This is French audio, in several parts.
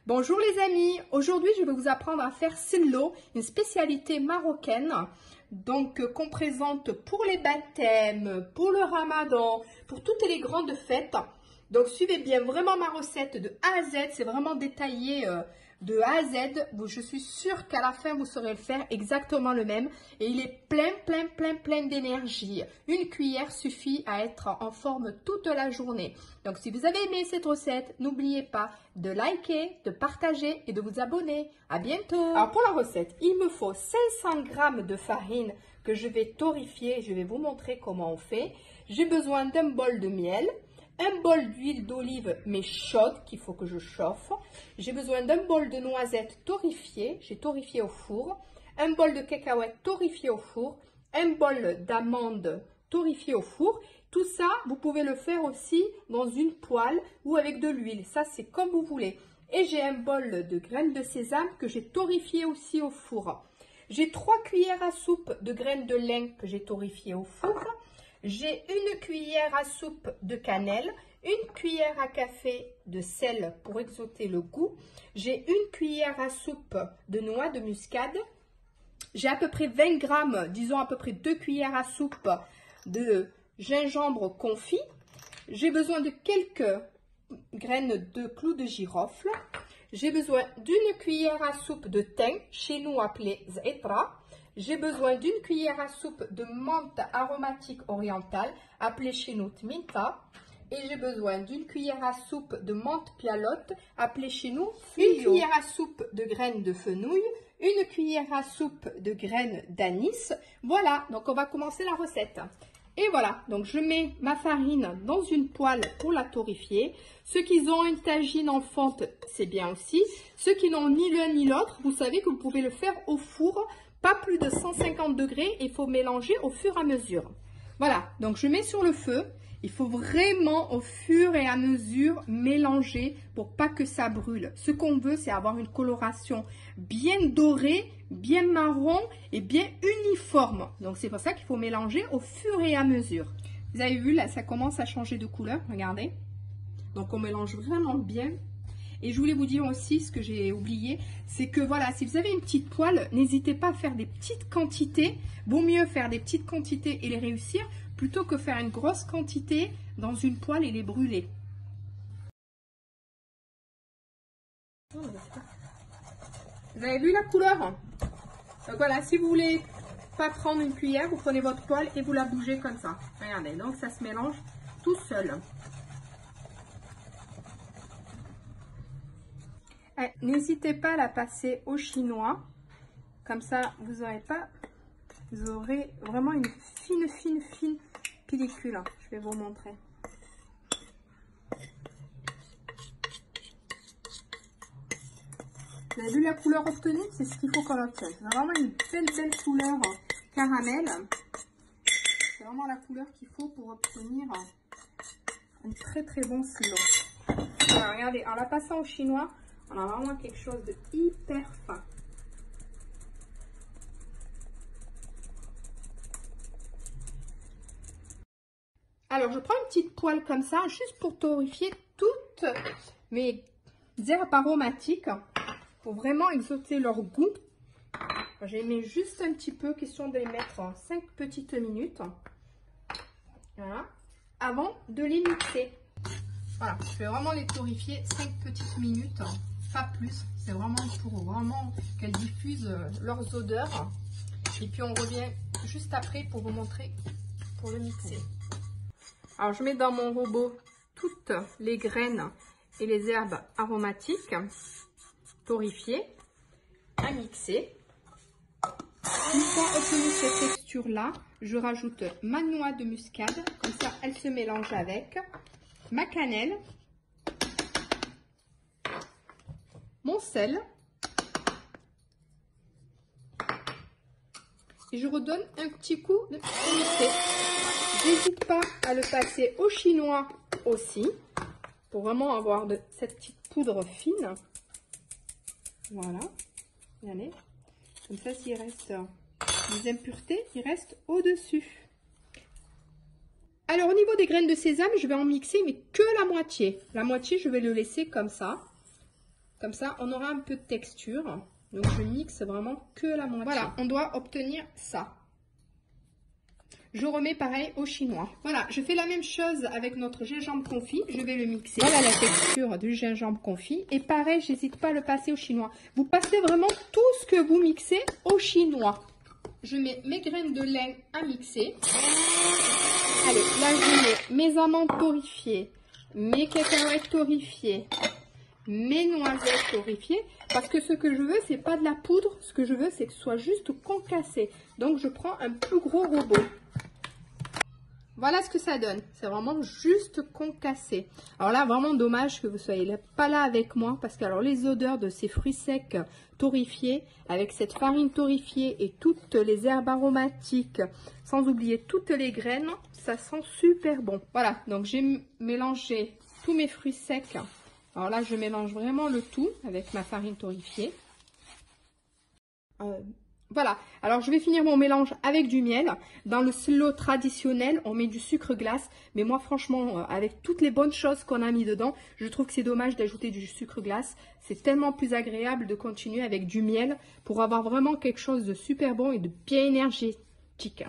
Bonjour les amis, aujourd'hui je vais vous apprendre à faire sello, une spécialité marocaine qu'on présente pour les baptêmes, pour le ramadan, pour toutes les grandes fêtes. Donc suivez bien vraiment ma recette de A à Z, c'est vraiment détaillé de A à Z. Je suis sûre qu'à la fin vous saurez le faire exactement le même et il est plein d'énergie. Une cuillère suffit à être en forme toute la journée. Donc si vous avez aimé cette recette, n'oubliez pas de liker, de partager et de vous abonner. À bientôt. Alors pour la recette, il me faut 500 g de farine que je vais torréfier. Je vais vous montrer comment on fait. J'ai besoin d'un bol de miel. Un bol d'huile d'olive mais chaude qu'il faut que je chauffe. J'ai besoin d'un bol de noisettes torréfiées, j'ai torréfié au four. Un bol de cacahuètes torréfiées au four. Un bol d'amandes torréfiées au four. Tout ça, vous pouvez le faire aussi dans une poêle ou avec de l'huile. Ça, c'est comme vous voulez. Et j'ai un bol de graines de sésame que j'ai torréfié aussi au four. J'ai 3 cuillères à soupe de graines de lin que j'ai torréfiées au four. J'ai une cuillère à soupe de cannelle, une cuillère à café de sel pour exalter le goût. J'ai une cuillère à soupe de noix de muscade. J'ai à peu près 20 g, disons à peu près 2 cuillères à soupe de gingembre confit. J'ai besoin de quelques graines de clous de girofle. J'ai besoin d'une cuillère à soupe de thym, chez nous appelé z'etra. J'ai besoin d'une cuillère à soupe de menthe aromatique orientale, appelée chez nous tminta. Et j'ai besoin d'une cuillère à soupe de menthe pialote, appelée chez nous fluo. Une cuillère à soupe de graines de fenouil, une cuillère à soupe de graines d'anis. Voilà, donc on va commencer la recette. Et voilà, donc je mets ma farine dans une poêle pour la torréfier. Ceux qui ont une tagine en fonte, c'est bien aussi. Ceux qui n'ont ni l'un ni l'autre, vous savez que vous pouvez le faire au four. Pas plus de 150 degrés, il faut mélanger au fur et à mesure. Voilà, donc je mets sur le feu. Il faut vraiment au fur et à mesure mélanger pour pas que ça brûle. Ce qu'on veut, c'est avoir une coloration bien dorée, bien marron et bien uniforme. Donc c'est pour ça qu'il faut mélanger au fur et à mesure. Vous avez vu, là, ça commence à changer de couleur, regardez. Donc on mélange vraiment bien. Et je voulais vous dire aussi, ce que j'ai oublié, c'est que voilà, si vous avez une petite poêle, n'hésitez pas à faire des petites quantités. Vaut mieux faire des petites quantités et les réussir, plutôt que faire une grosse quantité dans une poêle et les brûler. Vous avez vu la couleur? Donc voilà, si vous voulez pas prendre une cuillère, vous prenez votre poêle et vous la bougez comme ça. Regardez, donc ça se mélange tout seul. N'hésitez pas à la passer au chinois, comme ça vous aurez vraiment une fine pellicule. Je vais vous montrer. Vous avez vu la couleur obtenue? C'est ce qu'il faut qu'on obtienne. C'est vraiment une belle couleur caramel. C'est vraiment la couleur qu'il faut pour obtenir un très bon silo. Alors regardez, en la passant au chinois, on a vraiment quelque chose de hyper fin. Alors, je prends une petite poêle comme ça, juste pour torréfier toutes mes herbes aromatiques, pour vraiment exalter leur goût. J'ai mis juste un petit peu, question de les mettre en 5 petites minutes. Voilà. Avant de les mixer. Voilà, je vais vraiment les torréfier 5 petites minutes. Pas plus, c'est vraiment pour qu'elles diffusent leurs odeurs. Et puis on revient juste après pour vous montrer, pour le mixer. Alors je mets dans mon robot toutes les graines et les herbes aromatiques torréfiées à mixer. Une fois obtenue cette texture là, je rajoute ma noix de muscade, comme ça elle se mélange avec ma cannelle, mon sel, et je redonne un petit coup de mixer. N'hésite pas à le passer au chinois aussi, pour vraiment avoir cette petite poudre fine. Voilà, regardez, comme ça s'il reste des impuretés, il reste au-dessus. Alors au niveau des graines de sésame, je vais en mixer mais que la moitié. La moitié, je vais le laisser comme ça. Comme ça, on aura un peu de texture. Donc, je mixe vraiment que la moitié. Voilà, on doit obtenir ça. Je remets pareil au chinois. Voilà, je fais la même chose avec notre gingembre confit. Je vais le mixer. Voilà la texture du gingembre confit. Et pareil, j'hésite pas à le passer au chinois. Vous passez vraiment tout ce que vous mixez au chinois. Je mets mes graines de lin à mixer. Allez, là je mets mes amandes torréfiées, mes cacahuètes torréfiées, mes noisettes torréfiées. Parce que ce que je veux, c'est pas de la poudre. Ce que je veux, c'est que ce soit juste concassé. Donc je prends un plus gros robot. Voilà ce que ça donne. C'est vraiment juste concassé. Alors là, vraiment dommage que vous soyez pas là avec moi. Parce que alors les odeurs de ces fruits secs torréfiés, avec cette farine torréfiée et toutes les herbes aromatiques, sans oublier toutes les graines, ça sent super bon. Voilà, donc j'ai mélangé tous mes fruits secs. Alors là, je mélange vraiment le tout avec ma farine torréfiée. Voilà, alors je vais finir mon mélange avec du miel. Dans le slow traditionnel, on met du sucre glace. Mais moi, franchement, avec toutes les bonnes choses qu'on a mis dedans, je trouve que c'est dommage d'ajouter du sucre glace. C'est tellement plus agréable de continuer avec du miel pour avoir vraiment quelque chose de super bon et de bien énergétique.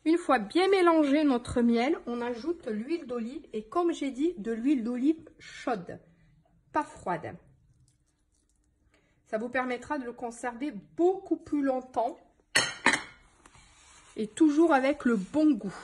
Une fois bien mélangé notre miel, on ajoute l'huile d'olive. Et comme j'ai dit, de l'huile d'olive chaude, pas froide. Ça vous permettra de le conserver beaucoup plus longtemps et toujours avec le bon goût.